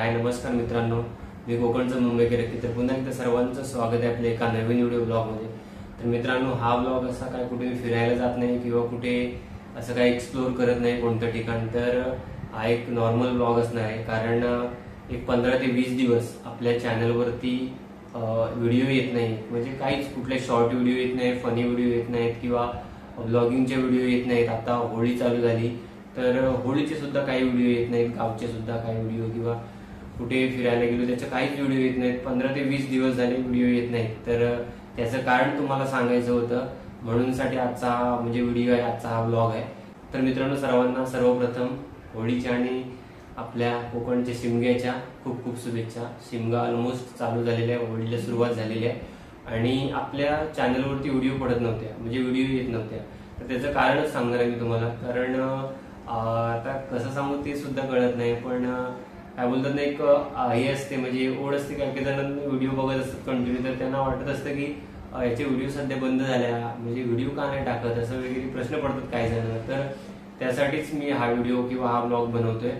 हाय नमस्कार मित्रांनो, मी कोकणचा मुंबईकर तर पुन्हा एकदा सर्वांचं स्वागत आहे आपल्या एका नवीन व्हिडिओ ब्लॉगमध्ये। तर मित्रांनो, हा ब्लॉग असा काय कुठे फिरायला जात नाही किंवा कुठे असं काय एक्सप्लोर करत नाही कोणतं ठिकाण, तर हा एक नॉर्मल ब्लॉग असणार आहे। कारण एक 15 ते 20 दिवस आपल्या चॅनलवरती व्हिडिओ येत नाही, म्हणजे काहीच कुठले शॉर्ट व्हिडिओ येत नाही, फनी व्हिडिओ येत नाहीत किंवा ब्लॉगिंगचे व्हिडिओ येत नाहीत। आता होळी चालू झाली तर होळीचे सुद्धा काही व्हिडिओ येत नाहीत, गावचे सुद्धा काही व्हिडिओ किंवा कुठे फिरायला गेलो त्याचे काहीच व्हिडिओ येत नाहीत। 15 ते 20 दिवस झाले व्हिडिओ येत नाहीत, तर त्याचं कारण तुम्हाला सांगायचं होतं, म्हणूनसाठी आजचा म्हणजे व्हिडिओ आहे, आजचा हा ब्लॉग आहे। तर मित्रांनो, सर्वांना सर्वप्रथम होळीच्या आणि आपल्या कोकणच्या शिमग्याच्या खूप खूप शुभेच्छा। शिमगा ऑलमोस्ट चालू झालेला आहे, होळीला सुरुवात झालेली आहे आणि आपल्या चॅनलवरती व्हिडिओ पडत नव्हत्या, म्हणजे व्हिडिओ येत नव्हत्या। तर त्याचं कारणच सांगणार आहे मी तुम्हाला, कारण आता कसं सांगू ते सुद्धा कळत नाही। पण काय बोलतात ना, एक हे असते म्हणजे ओढ असते, काही जणांना व्हिडिओ बघत असतात कंटिन्यू, तर त्यांना वाटत असतं की याचे व्हिडिओ सध्या बंद झाल्या, म्हणजे व्हिडिओ का नाही टाकत, असं वगैरे प्रश्न पडतात काही जणांना। तर त्यासाठीच मी हा व्हिडिओ किंवा हा ब्लॉग बनवतोय।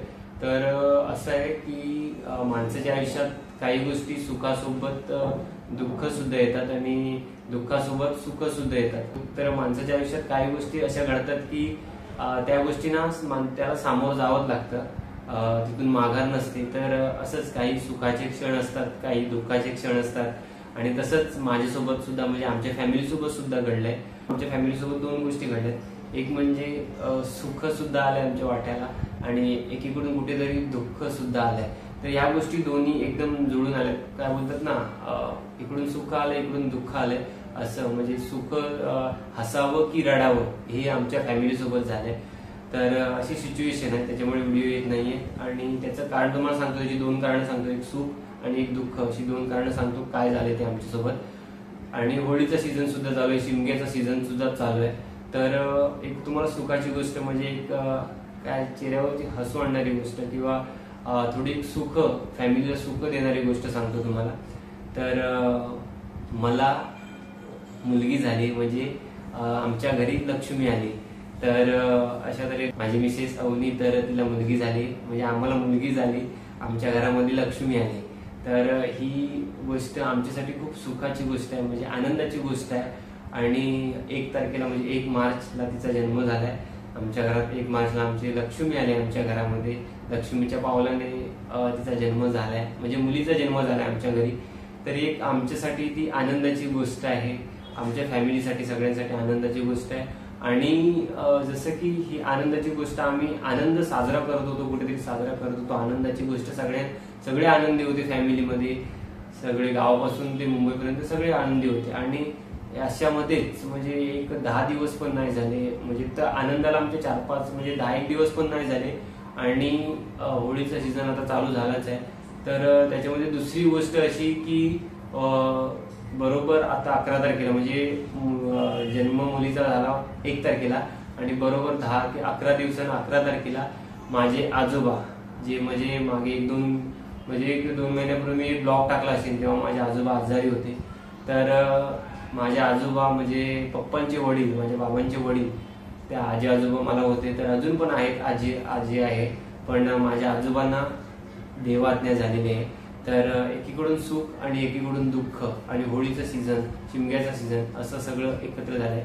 तर असं आहे की माणसाच्या आयुष्यात काही गोष्टी सुखासोबत दुःख सुद्धा येतात आणि दुःखासोबत सुख सुद्धा येतात। तर माणसाच्या आयुष्यात काही गोष्टी अशा घडतात की त्या गोष्टींना त्याला सामोरं जावंच लागतं, तिथून माघार नसते। तर असंच काही सुखाचे क्षण असतात, काही दुःखाचे क्षण असतात आणि तसंच माझ्यासोबत सुद्धा, म्हणजे आमच्या फॅमिलीसोबत सुद्धा घडलंय। आमच्या फॅमिलीसोबत दोन गोष्टी घडल्यात, एक म्हणजे सुख सुद्धा आलंय आमच्या वाट्याला आणि एकीकडून कुठेतरी दुःख सुद्धा आलंय। तर या गोष्टी दोन्ही एकदम जुळून आल्या, काय बोलतात ना, इकडून सुख आलंय, इकडून दुःख आलंय, असं म्हणजे सुख हसावं की रडावं हे आमच्या फॅमिली सोबत झालंय। तर अशी सिच्युएशन आहे, त्याच्यामुळे व्हिडिओ येत नाहीये आणि त्याचं कारण तुम्हाला सांगतो, त्याची दोन कारण सांगतो, एक सुख आणि एक दुःख, अशी दोन कारण सांगतो काय झाले ते आमच्यासोबत। आणि होळीचा सीझन सुद्धा चालू आहे, शिमग्याचा सीझन सुद्धा चालू आहे। तर एक तुम्हाला सुखाची गोष्ट म्हणजे एक काय चेहऱ्यावरती हसू आणणारी गोष्ट किंवा थोडी सुख, फॅमिलीला सुख देणारी गोष्ट सांगतो तुम्हाला। तर मला मुलगी झाली, म्हणजे आमच्या घरी लक्ष्मी आली। तर अशा तरी माझी मिसेस अवनी, तर तिला मुलगी झाली, म्हणजे आम्हाला मुलगी झाली, आमच्या घरामध्ये लक्ष्मी आली। तर ही गोष्ट आमच्यासाठी खूप सुखाची गोष्ट आहे, म्हणजे आनंदाची गोष्ट आहे। आणि 1 तारखेला म्हणजे 1 मार्चला तिचा जन्म झालाय आमच्या घरात। 1 मार्चला आमची लक्ष्मी आली आमच्या घरामध्ये, लक्ष्मीच्या पावलाने तिचा जन्म झालाय, म्हणजे मुलीचा जन्म झालाय आमच्या घरी। तर एक आमच्यासाठी ती आनंदाची गोष्ट आहे, आमच्या फॅमिलीसाठी सगळ्यांसाठी आनंदाची गोष्ट आहे। आणि जसं की ही आनंदाची गोष्ट आम्ही आनंद साजरा करत होतो, कुठेतरी साजरा करत होतो आनंदाची गोष्ट, सगळे आनंदी होते फॅमिलीमध्ये, सगळे गावापासून ते मुंबईपर्यंत सगळे आनंदी होते। आणि अशामध्येच म्हणजे एक 10 दिवस पण नाही झाले, म्हणजे तर आनंदाला आमचे 4-5 म्हणजे 10 दिवस पण नाही झाले आणि होळीचा सीझन आता चालू झालाच आहे। तर त्याच्यामध्ये दुसरी गोष्ट अशी की बरोबर आता 11 तारखेला म्हणजे जन्म मुलीचा झाला 1 तारखेला आणि बरोबर 10 ते 11 दिवसांनी 11 तारखेला माझे आजोबा, जे म्हणजे मागे 1-2 महिन्यापूर्वी मी ब्लॉग टाकला असेल तेव्हा माझे आजोबा आजारी होते। तर माझे आजोबा म्हणजे पप्पांचे वडील, माझ्या बाबांचे वडील, त्या आजी आजोबा मला होते, तर अजून पण आहेत, आजी आहे, पण माझ्या आजोबांना देवाज्ञा झालेली आहे। तर एकीकडून सुख आणि एकीकडून दुःख आणि होळीचं सीझन, शिमग्याचा सीझन, असं सगळं एकत्र झालंय।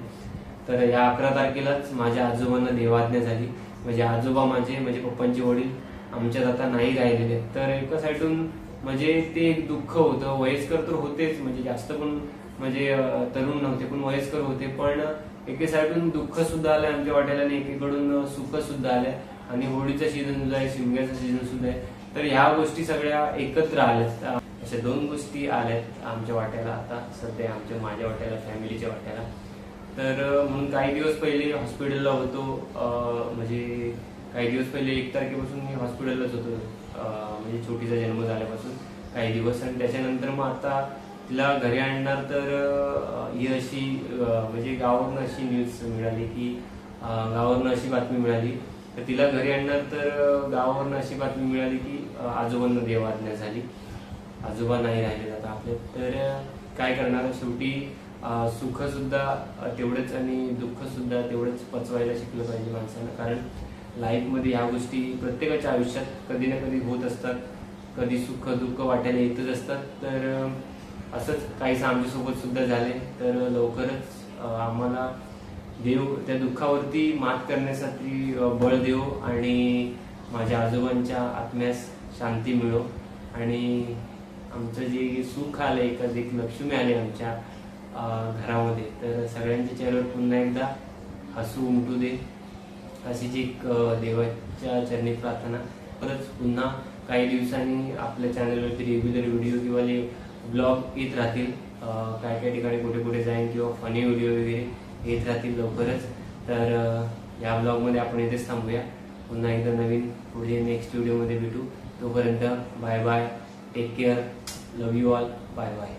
तर या 11 तारखेलाच माझ्या आजोबांना देवाज्ञा झाली, म्हणजे आजोबा म्हणजे पप्पांचे वडील आमच्यात आता नाही राहिलेले। तर एका साईडून म्हणजे ते दुःख होतं, वयस्कर तर होतेच, म्हणजे जास्त पण म्हणजे तरुण नव्हते पण वयस्कर होते, पण एके साईडून दुःख सुद्धा आलंय आमच्या वाट्याला आणि एकीकडून सुख सुद्धा आलंय आणि होळीचा सीझन सुद्धा आहे, शिमग्याचा सीझन सुद्धा आहे। तर ह्या गोष्टी सगळ्या एकत्र आल्यात, अशा 2 गोष्टी आल्यात आमच्या वाट्याला आता सध्या, माझ्या वाट्याला, फॅमिलीच्या वाट्याला। तर म्हणून काही दिवस पहिले हॉस्पिटलला होतो, म्हणजे काही दिवस पहिले 1 तारखेपासून मी हॉस्पिटललाच होतो, म्हणजे छोटीचा जन्म झाल्यापासून काही दिवस। आणि त्याच्यानंतर मग आता तिला घरी आणणार, तर ही अशी म्हणजे गावावरून अशी न्यूज मिळाली की गावावरून अशी बातमी मिळाली, तर तिला घरी आणणार, तर गावावरून अशी बातमी मिळाली की आजोबांना देवाज्ञा झाली, आजोबा नाही राहिले आता आपले। तर काय करणार, शेवटी सुख सुद्धा तेवढंच आणि दुःख सुद्धा तेवढंच पचवायला शिकलं पाहिजे माणसानं, कारण लाईफमध्ये ह्या गोष्टी प्रत्येकाच्या आयुष्यात कधी ना कधी होत असतात। कधी सुख दुःख वाटायला येतच असतात. तर असंच काहीच आमच्यासोबत सुद्धा झाले. तर लवकरच आम्हाला देव त्या दुःखावरती मात करण्यासाठी बळ देव आणि माझ्या आजोबांच्या आत्म्यास शांती मिळो आणि आमचं जे सुख आलं, एक लक्ष्मी आली आमच्या घरामध्ये, तर सगळ्यांच्या चेहऱ्यावर पुन्हा एकदा हसू उमटू दे अशीच एक देवाच्या चरणी प्रार्थना. परत पुन्हा काही दिवसांनी आपल्या चॅनलवरती रेग्युलर व्हिडिओ किंवा ब्लॉग येत राहतील. काय काय ठिकाणी कुठे कुठे जाईन किंवा फनी व्हिडिओ वगैरे येत राहतील लवकरच. तर या ब्लॉगमध्ये आपण इथेच थांबूया. पुन्हा एकदा नवीन पुढे नेक्स्ट व्हिडिओमध्ये भेटू. तोपर्यंत bye bye, take care, love you all, bye bye.